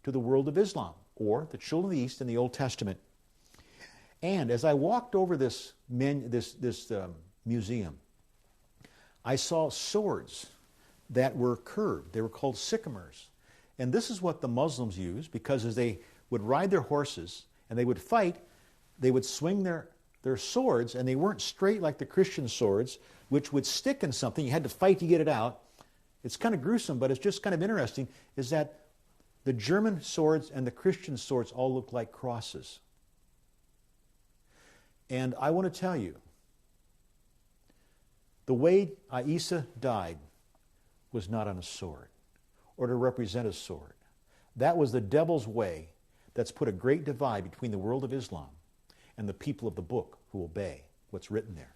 to the world of Islam, or the children of the East in the Old Testament. And as I walked over this museum, I saw swords that were curved. They were called sycamores. And this is what the Muslims use, because as they would ride their horses and they would fight, they would swing their swords, and they weren't straight like the Christian swords, which would stick in something. You had to fight to get it out. It's kind of gruesome, but it's just kind of interesting, is that the German swords and the Christian swords all look like crosses. And I want to tell you, the way Isa died was not on a sword, or to represent a sword. That was the devil's way that's put a great divide between the world of Islam and the people of the book who obey what's written there.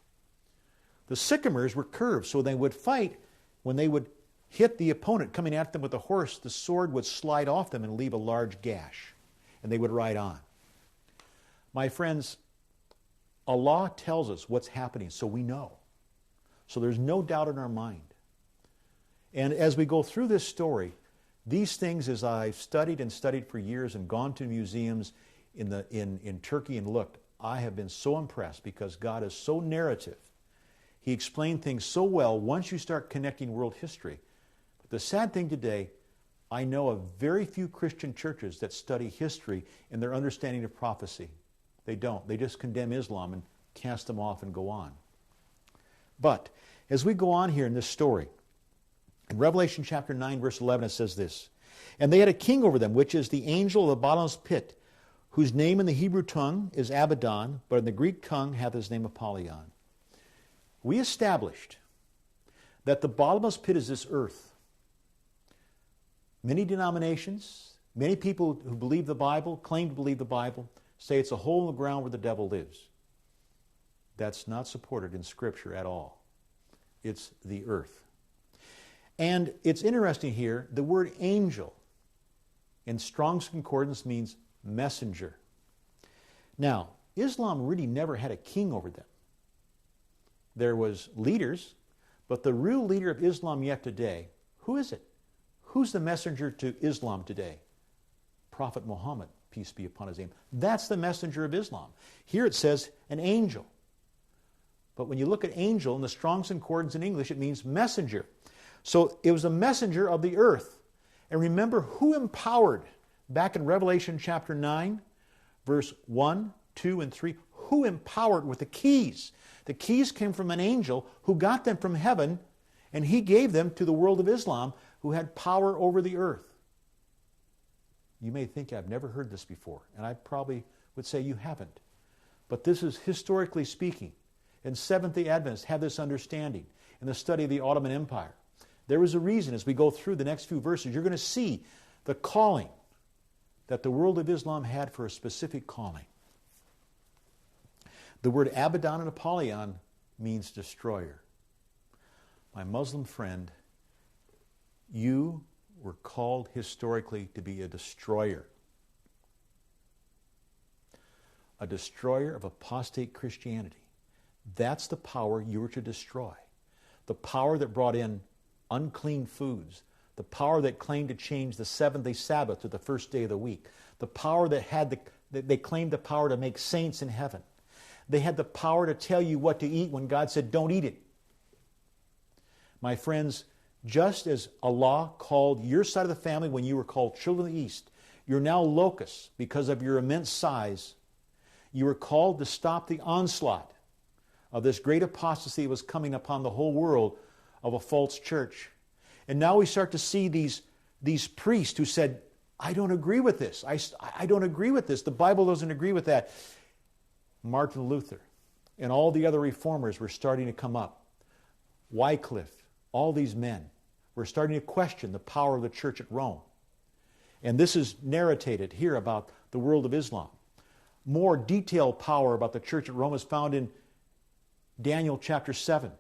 The sycamores were curved, so they would fight. When they would hit the opponent coming at them with a horse, the sword would slide off them and leave a large gash, and they would ride on. My friends, Allah tells us what's happening, so we know. So there's no doubt in our mind. And as we go through this story, these things, as I've studied and studied for years and gone to museums in Turkey and looked, I have been so impressed because God is so narrative. He explained things so well once you start connecting world history. But the sad thing today, I know of very few Christian churches that study history in their understanding of prophecy. They don't. They just condemn Islam and cast them off and go on. But as we go on here in this story, in Revelation chapter 9, verse 11, it says this, "And they had a king over them, which is the angel of the bottomless pit, whose name in the Hebrew tongue is Abaddon, but in the Greek tongue hath his name Apollyon." We established that the bottomless pit is this earth. Many denominations, many people who believe the Bible, claim to believe the Bible, say it's a hole in the ground where the devil lives. That's not supported in Scripture at all. It's the earth. And it's interesting here, the word angel in Strong's Concordance means messenger. Now, Islam really never had a king over them. There was leaders, but the real leader of Islam yet today, who is it? Who's the messenger to Islam today? Prophet Muhammad, peace be upon his name. That's the messenger of Islam. Here it says an angel. But when you look at angel in the Strong's Concordance in English, it means messenger. So it was a messenger of the earth. And remember who empowered, back in Revelation chapter 9, verse 1, 2, and 3, who empowered with the keys? The keys came from an angel who got them from heaven, and he gave them to the world of Islam, who had power over the earth. You may think I've never heard this before, and I probably would say you haven't. But this is historically speaking. And Seventh-day Adventists have this understanding in the study of the Ottoman Empire. There was a reason, as we go through the next few verses, you're going to see the calling that the world of Islam had for a specific calling. The word Abaddon and Apollyon means destroyer. My Muslim friend, you were called historically to be a destroyer. A destroyer of apostate Christianity. That's the power you were to destroy. The power that brought in unclean foods. The power that claimed to change the seventh-day Sabbath to the first day of the week. The power that they claimed the power to make saints in heaven. They had the power to tell you what to eat when God said, don't eat it. My friends, just as Allah called your side of the family when you were called children of the East, you're now locusts because of your immense size. You were called to stop the onslaught of this great apostasy that was coming upon the whole world of a false church. And now we start to see these priests who said, I don't agree with this. I don't agree with this. The Bible doesn't agree with that. Martin Luther and all the other reformers were starting to come up. Wycliffe, all these men were starting to question the power of the church at Rome. And this is narrated here about the world of Islam. More detailed power about the church at Rome is found in Daniel chapter 7,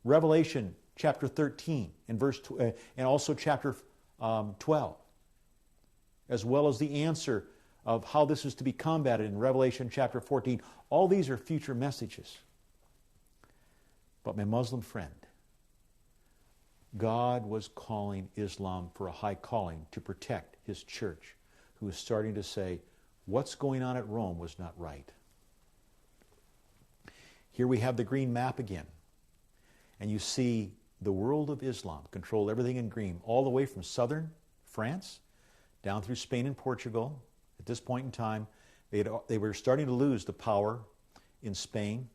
Revelation chapter 13, and also chapter 12, as well as the answer of how this is to be combated in Revelation chapter 14. All these are future messages. But my Muslim friend, God was calling Islam for a high calling to protect His church, who is starting to say, what's going on at Rome was not right. Here we have the green map again. And you see the world of Islam controlled everything in green, all the way from southern France down through Spain and Portugal. At this point in time, they were starting to lose the power in Spain.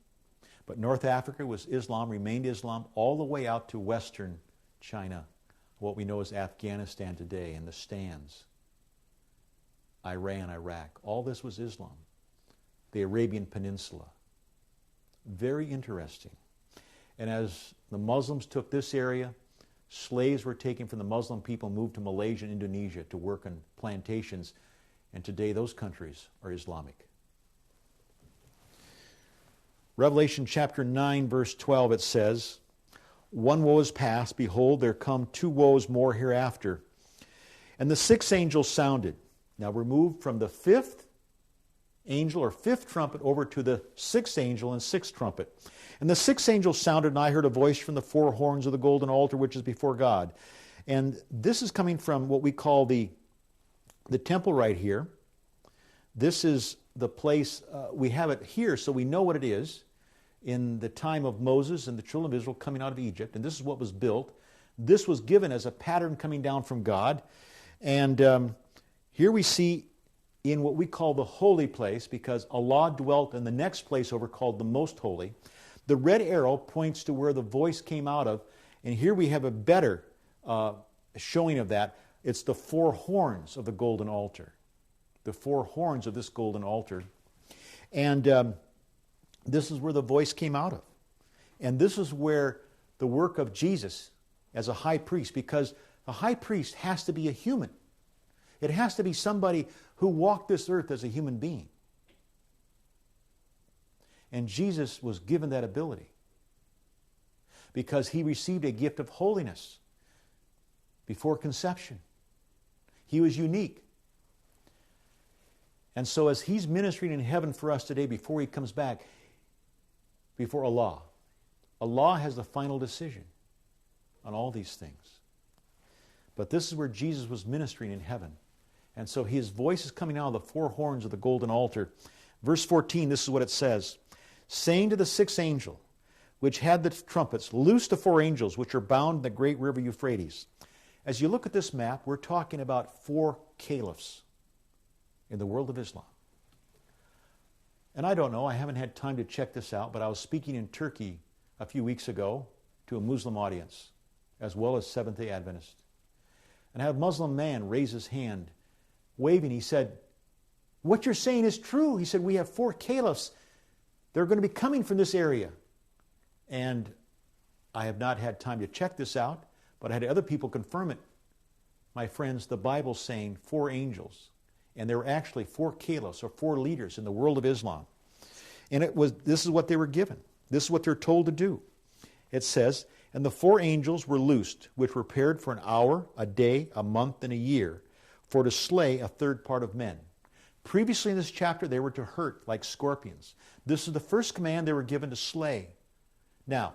But North Africa was Islam, remained Islam, all the way out to western China, what we know as Afghanistan today, and the stands, Iran, Iraq. All this was Islam. The Arabian Peninsula. Very interesting. And as the Muslims took this area, slaves were taken from the Muslim people, moved to Malaysia and Indonesia to work on plantations, and today those countries are Islamic. Revelation chapter 9, verse 12, it says, one woe is past, behold, there come two woes more hereafter. And the sixth angel sounded. Now we're moved from the fifth angel or fifth trumpet over to the sixth angel and sixth trumpet. And the sixth angel sounded, and I heard a voice from the four horns of the golden altar which is before God. And this is coming from what we call the temple right here. This is the place, we have it here so we know what it is in the time of Moses and the children of Israel coming out of Egypt. And this is what was built. This was given as a pattern coming down from God. And here we see in what we call the holy place, because Allah dwelt in the next place over called the most holy. The red arrow points to where the voice came out of, and here we have a better showing of that. It's the four horns of the golden altar. The four horns of this golden altar. And this is where the voice came out of. And this is where the work of Jesus as a high priest, because a high priest has to be a human. It has to be somebody who walked this earth as a human being. And Jesus was given that ability because he received a gift of holiness before conception. He was unique. And so as he's ministering in heaven for us today before he comes back, before Allah, Allah has the final decision on all these things. But this is where Jesus was ministering in heaven. And so his voice is coming out of the four horns of the golden altar. Verse 14, this is what it says. Saying to the sixth angel, which had the trumpets, loose the four angels which are bound in the great river Euphrates. As you look at this map, we're talking about four caliphs in the world of Islam. And I don't know, I haven't had time to check this out, but I was speaking in Turkey a few weeks ago to a Muslim audience, as well as Seventh-day Adventist. And I had a Muslim man raise his hand, waving. He said, what you're saying is true. He said, we have four caliphs. They're going to be coming from this area. And I have not had time to check this out, but I had other people confirm it. My friends, the Bible's saying four angels. And there were actually four caliphs, or four leaders in the world of Islam. And this is what they were given. This is what they're told to do. It says, and the four angels were loosed, which were prepared for an hour, a day, a month, and a year, for to slay a third part of men. Previously in this chapter, they were to hurt like scorpions. This is the first command they were given to slay. Now,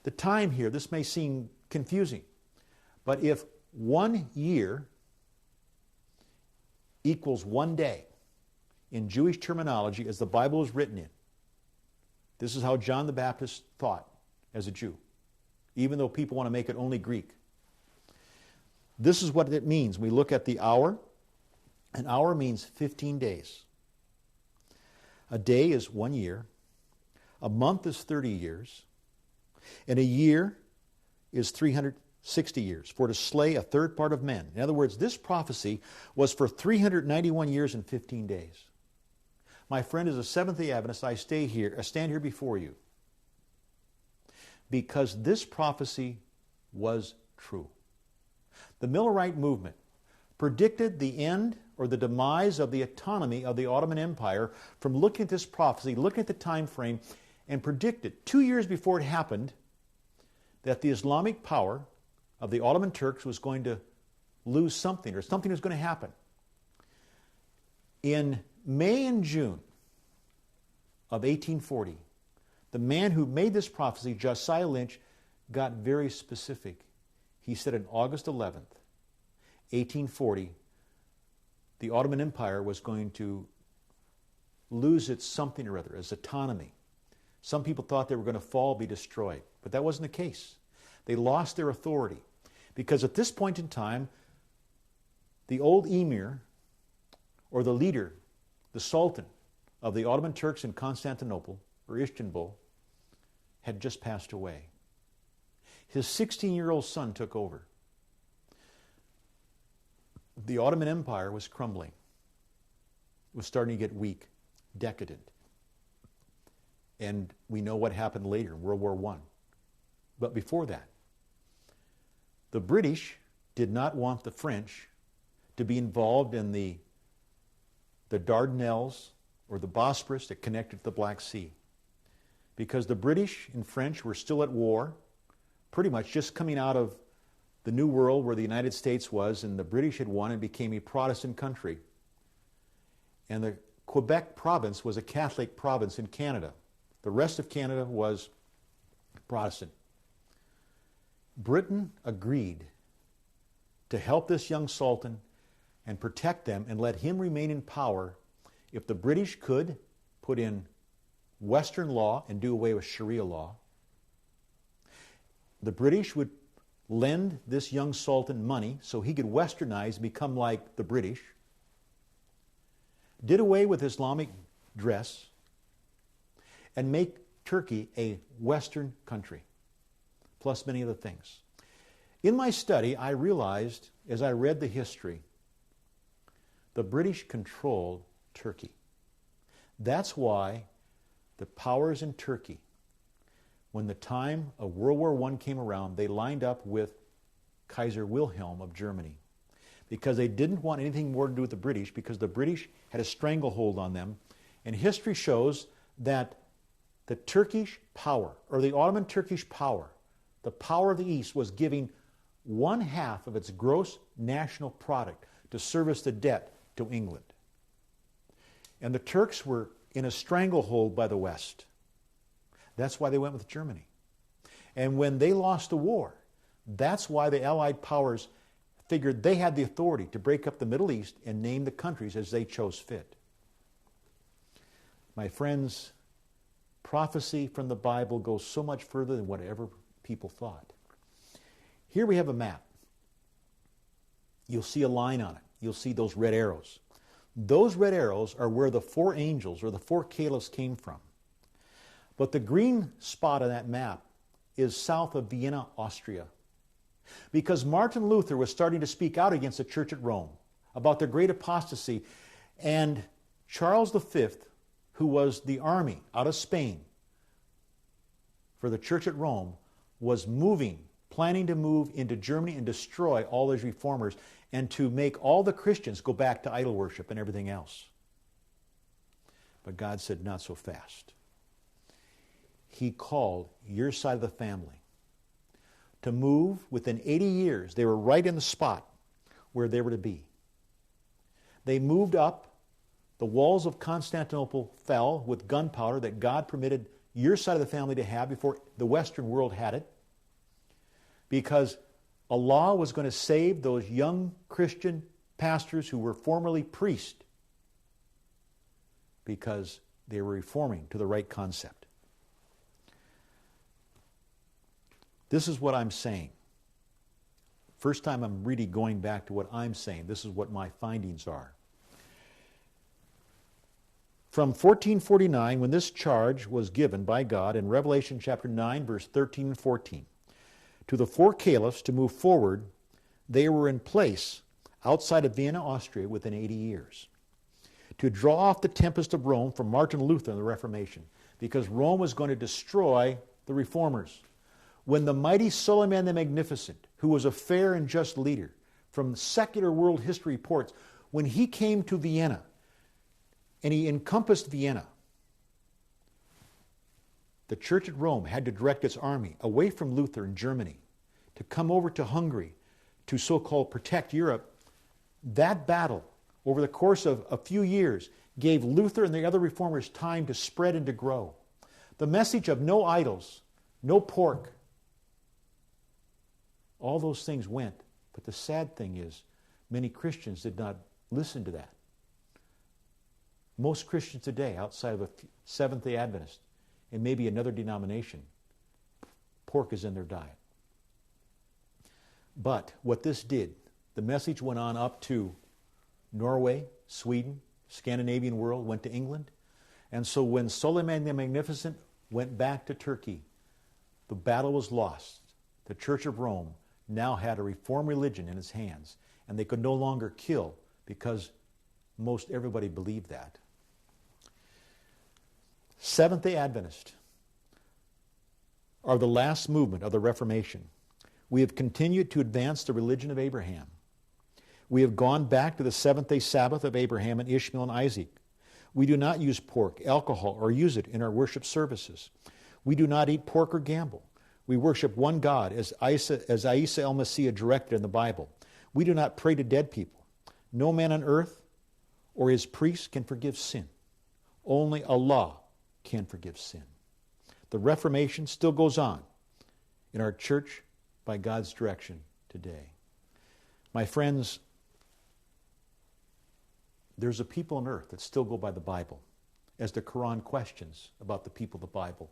the time here, this may seem confusing, but if 1 year equals 1 day in Jewish terminology as the Bible is written in, this is how John the Baptist thought as a Jew, even though people want to make it only Greek. This is what it means. We look at the hour. An hour means 15 days. A day is 1 year. A month is 30 years. And a year is 360 years, for to slay a third part of men. In other words, this prophecy was for 391 years and 15 days. My friend, as a Seventh-day Adventist, I stand here before you because this prophecy was true. The Millerite movement predicted the end or the demise of the autonomy of the Ottoman Empire from looking at this prophecy, looking at the time frame, and predicted 2 years before it happened that the Islamic power of the Ottoman Turks was going to lose something, or something was going to happen. In May and June of 1840, the man who made this prophecy, Josiah Lynch, got very specific. He said on August 11th, 1840, the Ottoman Empire was going to lose its something or other, its autonomy. Some people thought they were going to fall, be destroyed, but that wasn't the case. They lost their authority because at this point in time, the old emir, or the leader, the sultan of the Ottoman Turks in Constantinople, or Istanbul, had just passed away. His 16-year-old son took over. The Ottoman Empire was crumbling. It was starting to get weak, decadent. And we know what happened later in World War I. But before that, the British did not want the French to be involved in the Dardanelles or the Bosphorus that connected to the Black Sea. Because the British and French were still at war, pretty much just coming out of the New World where the United States was, and the British had won and became a Protestant country. And the Quebec province was a Catholic province in Canada. The rest of Canada was Protestant. Britain agreed to help this young sultan and protect them and let him remain in power if the British could put in Western law and do away with Sharia law. The British would lend this young sultan money so he could westernize and become like the British, did away with Islamic dress, and make Turkey a Western country, plus many other things. In my study, I realized, as I read the history, the British controlled Turkey. That's why the powers in Turkey, when the time of World War I came around, they lined up with Kaiser Wilhelm of Germany, because they didn't want anything more to do with the British, because the British had a stranglehold on them. And history shows that the Turkish power, or the Ottoman Turkish power, the power of the East, was giving 1/2 of its gross national product to service the debt to England. And the Turks were in a stranglehold by the West. That's why they went with Germany. And when they lost the war, that's why the Allied powers figured they had the authority to break up the Middle East and name the countries as they chose fit. My friends, prophecy from the Bible goes so much further than whatever people thought. Here we have a map. You'll see a line on it. You'll see those red arrows. Those red arrows are where the 4 angels or the 4 caliphs came from. But the green spot on that map is south of Vienna, Austria. Because Martin Luther was starting to speak out against the church at Rome about the great apostasy, and Charles V, who was the army out of Spain for the church at Rome, was planning to move into Germany and destroy all those reformers and to make all the Christians go back to idol worship and everything else. But God said, not so fast. He called your side of the family to move within 80 years. They were right in the spot where they were to be. They moved up. The walls of Constantinople fell with gunpowder that God permitted your side of the family to have before the Western world had it, because Allah was going to save those young Christian pastors who were formerly priests, because they were reforming to the right concept. This is what I'm saying. First time I'm really going back to what I'm saying. This is what my findings are. From 1449, when this charge was given by God in Revelation chapter 9, verse 13 and 14, to the 4 caliphs to move forward, they were in place outside of Vienna, Austria, within 80 years, to draw off the tempest of Rome from Martin Luther and the Reformation, because Rome was going to destroy the reformers. When the mighty Suleiman the Magnificent, who was a fair and just leader, from secular world history reports, when he came to Vienna and he encompassed Vienna, the church at Rome had to direct its army away from Luther in Germany to come over to Hungary to so-called protect Europe. That battle, over the course of a few years, gave Luther and the other reformers time to spread and to grow. The message of no idols, no pork, all those things went. But the sad thing is, many Christians did not listen to that. Most Christians today, outside of a Seventh-day Adventist and maybe another denomination, pork is in their diet. But what this did, the message went on up to Norway, Sweden, Scandinavian world, went to England. And so when Suleiman the Magnificent went back to Turkey, the battle was lost. The Church of Rome now had a reformed religion in its hands, and they could no longer kill, because most everybody believed that. Seventh-day Adventists are the last movement of the Reformation. We have continued to advance the religion of Abraham. We have gone back to the seventh-day Sabbath of Abraham and Ishmael and Isaac. We do not use pork, alcohol, or use it in our worship services. We do not eat pork or gamble. We worship one God, as Isa el-Messiah directed in the Bible. We do not pray to dead people. No man on earth or his priest can forgive sin. Only Allah can forgive sin. The Reformation still goes on in our church by God's direction today. My friends, there's a people on earth that still go by the Bible, as the Quran questions about the people of the Bible.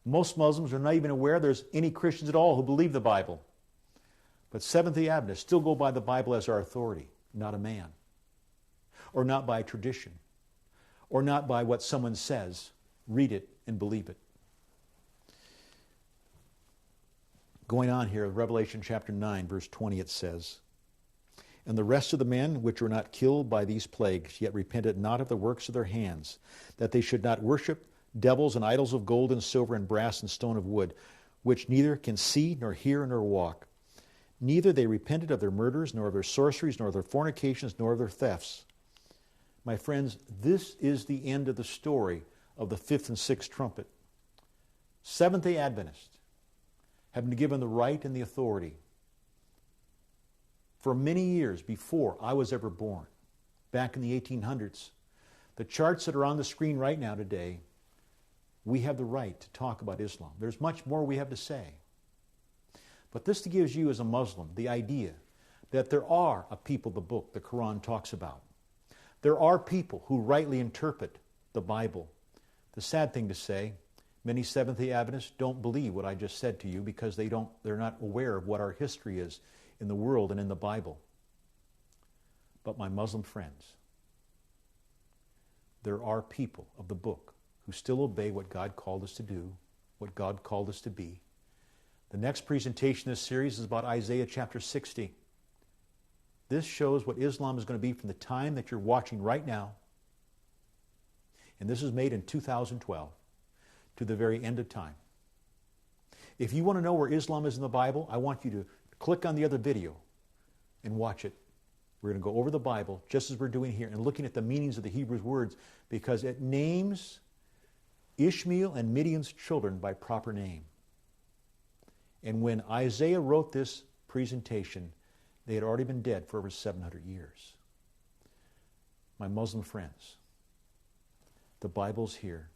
Most Muslims are not even aware there's any Christians at all who believe the Bible. But Seventh-day Adventists still go by the Bible as our authority, not a man, or not by tradition, or not by what someone says. Read it and believe it. Going on here, Revelation chapter 9, verse 20, it says, "And the rest of the men which were not killed by these plagues, yet repented not of the works of their hands, that they should not worship devils and idols of gold and silver and brass and stone of wood, which neither can see nor hear nor walk. Neither they repented of their murders, nor of their sorceries, nor of their fornications, nor of their thefts." My friends, this is the end of the story of the fifth and sixth trumpet. Seventh-day Adventists have been given the right and the authority for many years before I was ever born, back in the 1800s. The charts that are on the screen right now today, we have the right to talk about Islam. There's much more we have to say. But this gives you as a Muslim the idea that there are a people the book, the Quran, talks about. There are people who rightly interpret the Bible. The sad thing to say, many Seventh-day Adventists don't believe what I just said to you because they're not aware of what our history is in the world and in the Bible. But my Muslim friends, there are people of the book who still obey what God called us to do, what God called us to be. The next presentation in this series is about Isaiah chapter 60. This shows what Islam is going to be from the time that you're watching right now, and this is made in 2012, to the very end of time. If you want to know where Islam is in the Bible, I want you to click on the other video and watch it. We're going to go over the Bible, just as we're doing here, and looking at the meanings of the Hebrew words, because it names Ishmael and Midian's children by proper name. And when Isaiah wrote this presentation, they had already been dead for over 700 years. My Muslim friends, the Bible's here.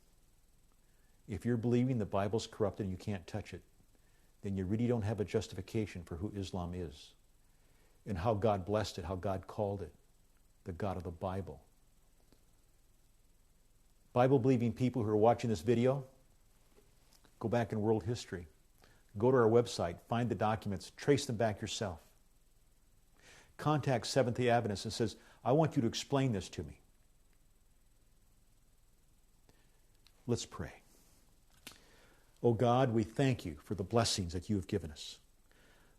If you're believing the Bible's corrupted and you can't touch it, then you really don't have a justification for who Islam is and how God blessed it, how God called it, the God of the Bible. Bible-believing people who are watching this video, go back in world history. Go to our website, find the documents, trace them back yourself. Contact Seventh-day Adventists and says, I want you to explain this to me. Let's pray. Oh God, we thank you for the blessings that you have given us.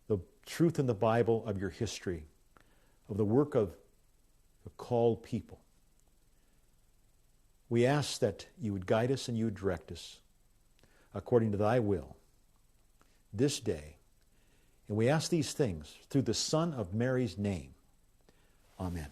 The truth in the Bible of your history, of the work of the called people. We ask that you would guide us and you would direct us according to thy will this day. And we ask these things through the Son of Mary's name. Amen.